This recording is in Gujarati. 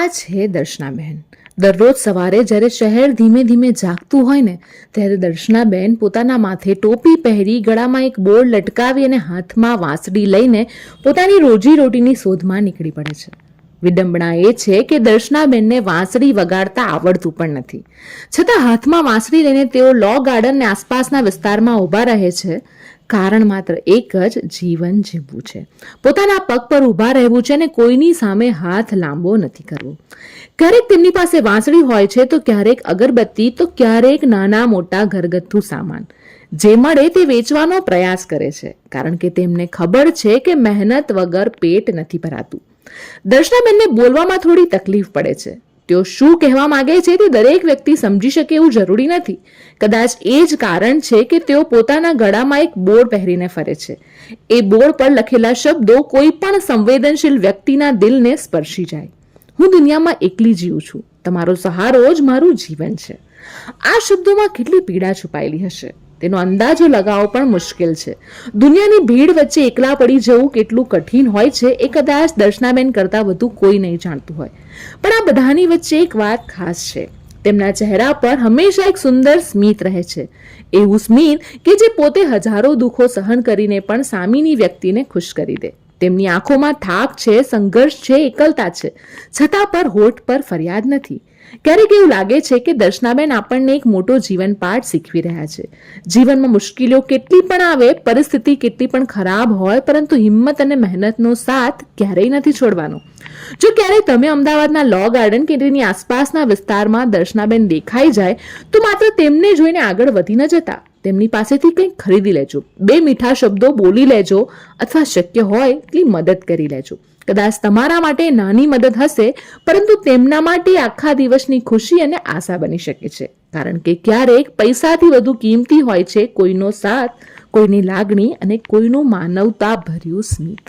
આ છે દર્શનાબેન. દરરોજ સવારે જ્યારે શહેર ધીમે ધીમે જાગતું હોય ને ત્યારે દર્શનાબેન પોતાના માથે ટોપી પહેરી, ગળામાં એક બોર્ડ લટકાવી અને હાથમાં વાંસળી લઈને પોતાની રોજીરોટીની શોધમાં નીકળી પડે છે. વિડંબણા એ છે કે દર્શનાબેનને વાંસળી વગાડતા આવડતું પણ નથી. છતાં હાથમાં વાંસળી લઈને તેઓ લો ગાર્ડનને આસપાસના વિસ્તારમાં ઊભા રહે છે. કારણ માત્ર એક જ, જીવન જીવવું છે, પોતાના પગ પર ઊભા રહેવું છે અને કોઈની સામે હાથ લાંબો નથી કરવો. ક્યારેક તેમની પાસે વાંસળી હોય છે તો ક્યારેક અગરબત્તી, તો ક્યારેક નાના મોટા ઘરગથ્થુ સામાન. જે મળે તે વેચવાનો પ્રયાસ કરે છે, કારણ કે તેમને ખબર છે કે મહેનત વગર પેટ નથી ભરાતું. દર્શનાબેનને બોલવામાં થોડી તકલીફ પડે છે. તેઓ શું કહેવા માંગે છે તે દરેક વ્યક્તિ સમજી શકે એવું જરૂરી નથી. કદાચ એ જ કારણ છે કે તેઓ પોતાના ગળામાં એક બોર્ડ પહેરીને ફરે છે. એ બોર્ડ પર લખેલા શબ્દો કોઈ પણ સંવેદનશીલ વ્યક્તિના દિલને સ્પર્શી જાય. હું દુનિયામાં એકલી જીવું છું, તમારો સહારો જ મારું જીવન છે. આ શબ્દોમાં કેટલી પીડા છુપાયેલી હશે તેનો અંદાજો લગાવવો પણ મુશ્કેલ છે. દુનિયાની ભીડ વચ્ચે એકલા પડી જવું કેટલું કઠિન હોય છે એ કદાચ દર્શનાબેન કરતાં વધુ કોઈ નહીં જાણતું હોય. પણ આ બધાની વચ્ચે એક વાત ખાસ છે. તેમના ચહેરા પર હંમેશા એક સુંદર સ્મિત રહે છે. એવું સ્મિત કે જે પોતે હજારો દુઃખો સહન કરીને પણ સામેની વ્યક્તિને ખુશ કરી દે. તેમની આંખોમાં થાક છે, સંઘર્ષ છે, એકલતા છે, છતાં પર હોઠ પર ફરિયાદ નથી. ક્યારેક એવું લાગે છે કે દર્શનાબેન આપણને એક મોટો જીવન પાઠ શીખવી રહ્યા છે. જીવનમાં મુશ્કેલીઓ કેટલી પણ આવે, પરિસ્થિતિ કેટલી પણ ખરાબ હોય, પરંતુ હિંમત અને મહેનતનો સાથ ક્યારેય નથી છોડવાનો. જો ક્યારેય તમે અમદાવાદના લો ગાર્ડન કે તેની આસપાસના વિસ્તારમાં દર્શનાબેન દેખાઈ જાય તો માત્ર તેમને જોઈને આગળ વધી ન જતા, તેમની પાસેથી કંઈક ખરીદી લેજો, 2 મીઠા શબ્દો બોલી લેજો, અથવા શક્ય હોય એટલી મદદ કરી લેજો. કદાચ તમારા માટે નાની મદદ હશે, પરંતુ તેમના માટે આખા દિવસની ખુશી અને આશા બની શકે છે. કારણ કે ક્યારેક પૈસાથી વધુ કિંમતી હોય છે કોઈનો સાથ, કોઈની લાગણી અને કોઈનું માનવતા ભર્યું સ્મિત.